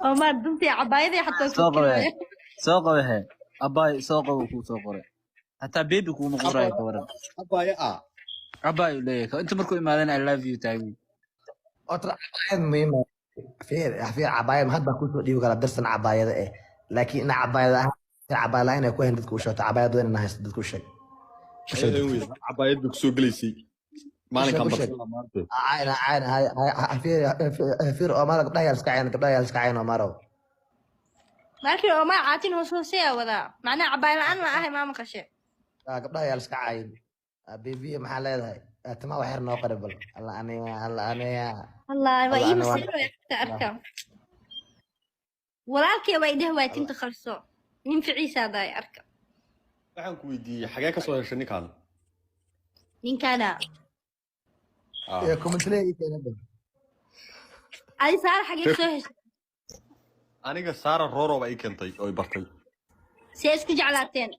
وما دمتي عبايدي حتى سوقه فكرة. سوقه هي أباي سوقه وكو سوقه حتى بيبي كو مقراي كورن abaya أباي ليك أنت مركو إمادين I love you تاعي otra cabaayad muhiima fiir cabaayad hadda ku soo dhiibi kara darsan cabaayada laakiin ina cabaayad la-aan ay ku hayn dadka u sheegto cabaayad badan ina haysto dadka u sheeg u sheeg ayada weyn cabaayad bay kusoo gelaysay maalinkan barsan maanta fiir Omar gabdhaha yaa iska cayn Omaro لكن وما عاتين وسوسية وذا معناه عباية أنا أهي ما مقشة. gabdhaha yaa iska cayn bibi maxaa leedahay tama wax yar noo qaribal alla aniga الله والله وإيه أنا مسيرة أركم ولكن ويده ويتين تخلصو نمشي عيسى هذا أركم waxaan ku weydiiyey xagee ka soo heshay ninkan نين كان كومنتلي كان أي صار حاجة سوهش aniga saara rooro baa ii keentay oo i bartay سيسكو جعلاتين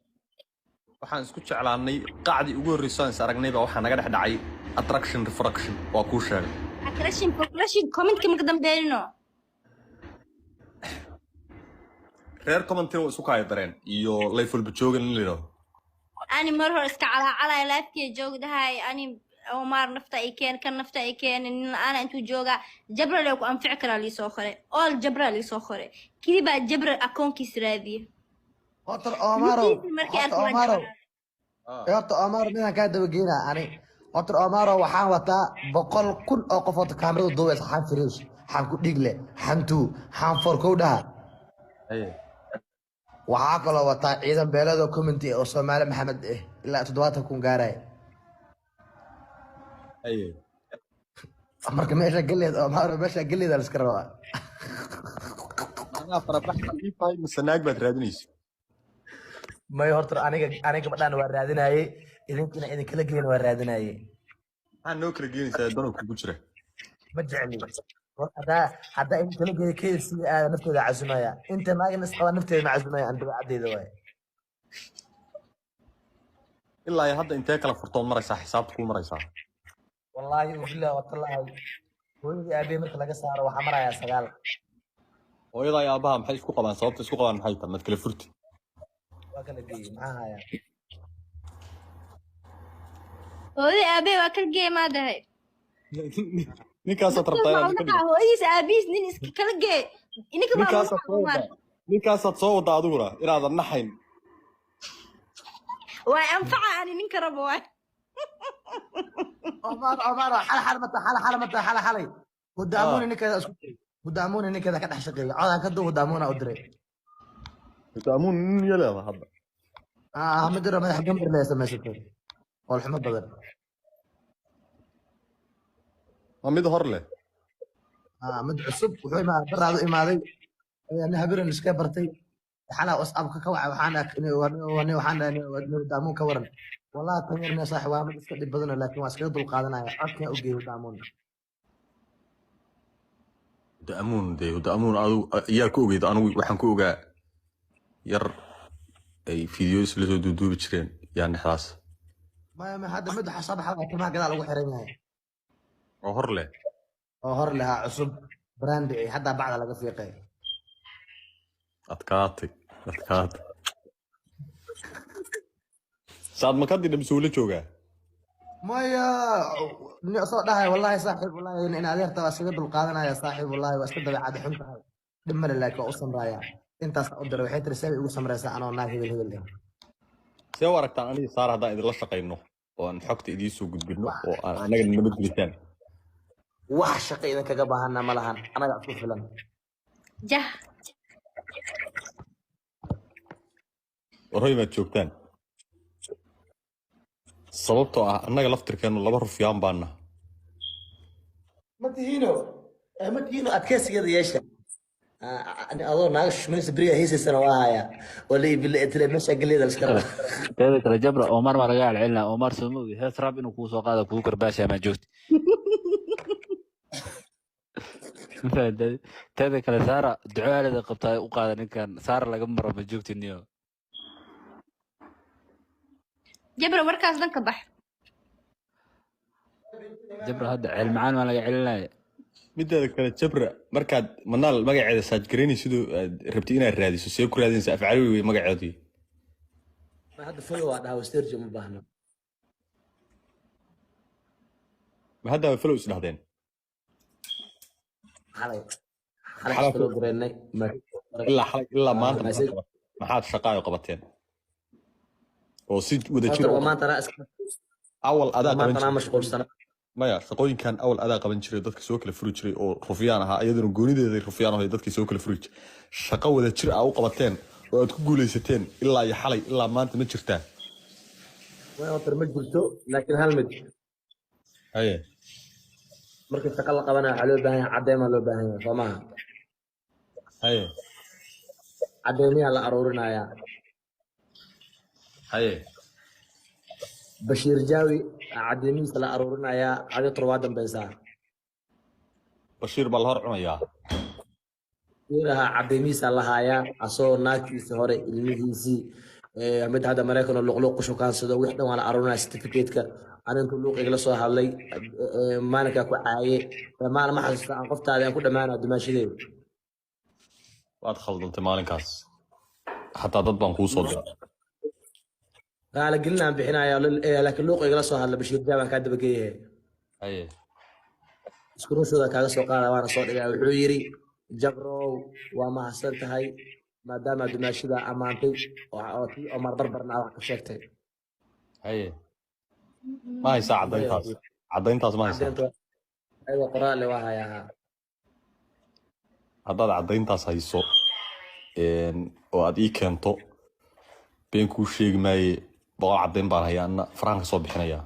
waxaan isku jeclaanay qacdi ugu horreysay aan is aragnay baa waxaa naga dhex dhacay attraction refraction waa kuu sheegay أكرشين بوكرشين كومنت كم قدام بينو reer commentina waa isu kaaya dareen iyo layful bajoogan in la yidhaahdo أنا مرة اسك على لايفكي جوج ده هاي أنا عمر نفتا إيكين كان نفتا إيكين إن أنا أنتو جوجا جبر لو أم فكرة اللي سوخري أول جبر اللي سوخري كذي بعد جبر أكون كسرادي otor Omaro مركي otor أركو Omaro horta Omar midaan kaa daba geynaa ani otor Omaro waxaan wataa 100,000 oo qof oo kaamirada duubeysa xan firiis xan ku dhigle xantu xan forkowdhaha aye waxaa kaloo wataa ciidan beelada community oo Soomaali Maxamed ilaa 70 gaaray aye marka meesha galeed Omaro meesha galeed la iska rabaa anaa farabax ii faay mise naag baad raadinaysa may horta aniga gabadhaan waa raadinayay idinkina idinkala geyn waa raadinayay maxaa noo kala geenaysaa dano kugu jira ma jecli haddaa idinkala geeyo KFC aada naftooda casumaya inta naagna isqaba nafteeda ma casumaya aan dabeecaddeeda waay ilaa hadda intee kala furtood maraysaa xisaabta kuu maraysaa wallaahi ubillah watallahi hooyadii aabee marka laga saaro waxaa marayaa 9 hooyada iyo aabaha maxay isku qabaan sababta isku qabaan maxay tahay mad kala furti waa kala geeyey maxaa hayaa هودي أبي وأكل جي ما ده هاي ninkaasaad rabtaa inaad iska dhigto هودي أبيس نين إسكال جي إنك ninkaasaad soo wada adiguna inaadan naxayn وأنفع أنا نين كربوي Omar xalay ودعموني ninkeeda isku diray ودعموني ninkeeda ka dhex shaqeeyo codaan ka duu ودعمونا u diray taamuun nin yaleeda hadda ma jiro madax gambar la samaysatay wal xumo badan waa mid hor leh mid cusub wuxuu baraado imaaday ana habiran iska bartay xalaa asxaabka ka wacay waxaan ودعمون ka waran والله تمرنا صح وامد iska dhib badan laakiin waa iska dul qaadanaya codka u geeyo ودعمون da'amuun adu ayaa ku ogeyd anigu waxaan ku ogaa yar ay fiidiyoos la soo duuduubi jireen yaa nexdaas ما هذا مد حساب حلقة ما قدر lagu xiran yahay oo hor leh oo hor lahaa cusub brand hadda bacda laga fiiqay adkaatay saad makadii dhamsuula joogaa maya ni soo dhahay wallahi saaxiib wallahi in adeerta waa iskaga dul qaadanaya saaxiib wallahi waa iska dabeecad xun tahay dhib male laakiin waa u samraaya intaas u diray waxay tiri sabay ugu samraysaa anoo naag hebel see u aragtaan aniga saar haddaan idinla shaqayno oo aan xogta idiin soo gudbino oo aan anaga nabad gelitaan wax shaqo idin kaga baahana ma lahan anaga isku filan جه warhoy maad joogtaan sababtoo ah annaga laftirkeenu laba rufyaan baana ma tihiino adkeysigeeda yeesha adoo naaga shumaysa beriga heesaysana waa haya wala ibile etile meesha galeeda la iska raba teeda kale jabra Omar ma laga celcelina Omar Samowi hees rab inuu kuu soo qaado kuu garbaasha ma joogti teeda kale Sara ducaalada qabtaa u qaada ninkan Sara laga maro ma joogti niyo جبر وركاس دنك بح jabra hadda ceel macaan ma laga celinaya mideeda kale jabra markaad manaal magaceeda saaj garaynay sidoo aad rabtay inaad raadiso see ku raadinaysa afcali wey magaceedii ما هذا فلو هذا واسترجم مباهنا ma hadda way follow isdhahdeen حلي حلقة حلي فلو قريني ما ilaa maanta مسج maxaad shaqaayo qabateen oo si wada jir وما ترى awal adaa ما qaban ترى jiray مشغول سنة maya shaqooyinkan awal adaa qaban jiray dadka soo kala furi jiray oo rufyaan ahaa iyaduna goonideeda rufyaan ahaa dadkii soo kala furi jiray shaqo wada jir ah u qabateen oo aad ku guuleysateen ilaa iyo xalay ilaa maanta ma jirtaan ما ترى مجبرتو لكن هالمد haye مركز تقلق قبنا على باهي عديما لو باهي فما haye عديمي على أرورنا يا haye بشير جاوي عديمي على أرورنا يا عدي طروادن بيسا bashiir baa la hor cunayaa يراها عديمي على هايا أصو ناكي سهوري المهيسي مد هذا مريكان اللقلوق شو كان سدو وحده وانا أرونا سيرتيفيكيتك أنا أنت اللوق إجلا سو هالي ما أنا كأكو عاية ما أنا ما حس عن قفت هذا كله ما أنا دماشي ليه waad khaldantay maalinkaas xataa dad baan kuu soo diray قال قلنا بحنا يا لكن اللوق إجلا سو هلا بشير جاوي كاد بقيه haye اسكرو شو ذا كذا سو قال وانا صوت إجا وحيري جبرو وما حسنت هاي ما دام دماشي ذا أمانتي وعوتي أمر بربرنا وكشكتي haye ma haysaa caddayntaas ma haysaa عدين أيوة قراء اللي واها يا haddaad caddayntaas hayso oo aad ii keento been kuu sheegi maaye boqol caddayn baan hayaa anna farahan ka soo bixinayaa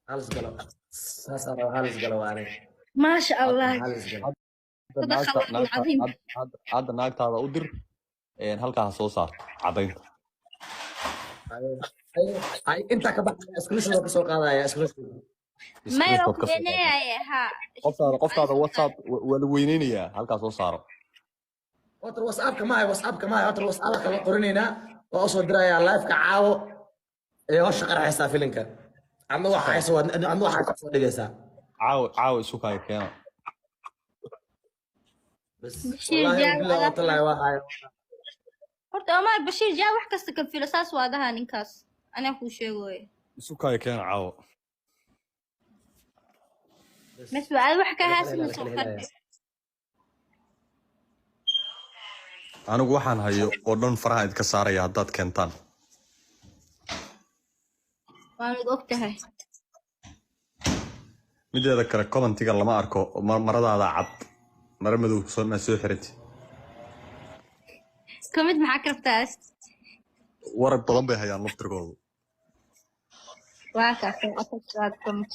هالس قالوا ساسر هالس قالوا عليه ما شاء الله هالس قالوا صدق الله العظيم hadda naagtaada u dir halkaa ha soo saarto caddaynta هاي انت كبحت اسكريش لو سوق هذا يا اسكريش ما Screenshot يروح ka soo qaado. بيني ها qoftaada whatsapp waa la weyneynayaa halkaa soo saaro وتر واتساب كما هي واتساب كما هي وتر واتساب كما قرنينا واصل درايا لايف كعاو اي وش قرا حساب فيلنك عندو waxa ay soo عندو waxa ka soo dhigaysa caawa isu kaaga keena بس بشير والله جاي بالله على طلع واحد horta Omar Bashir jaa wax kasta ka filo saas waa daha ninkaas ana ku sheegoy isu kaaga keena caawa mas su'aal wax ka haasin soo qad anigu waxaan hayo oo dhan faraha idinka saaraya haddaad keentaan waan ogtahay mideeda kale commentiga lama arko maradaada cad mara madow ma soo xirantay kamid maxaa kartaas warag badan bay hayaan laftirkoodu waa ka afad kamid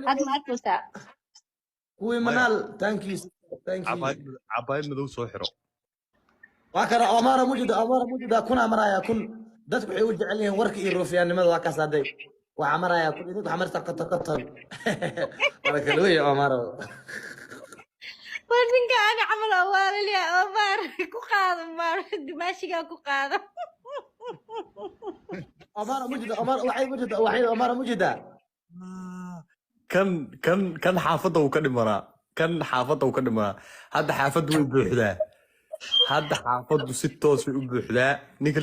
had ma arkaysa kuwii manaal thank you cabaayad madow soo xiro waa kana Omar mujida kuna maraya kun dadku waxay u jecel yihiin warka iyo ruufyaannimada waa kaas haday waxa maraya kun idin waxa marta qatan wala kale way Omar wadinka ana camal awaalil ya Omar ku qaado maar dimaashiga ku qaado Omar mujida kan xaafadda uu ka dhimanaa hadda xaafaddu way buuxdaa hadda xaafaddu si toos way u buuxdaa ninka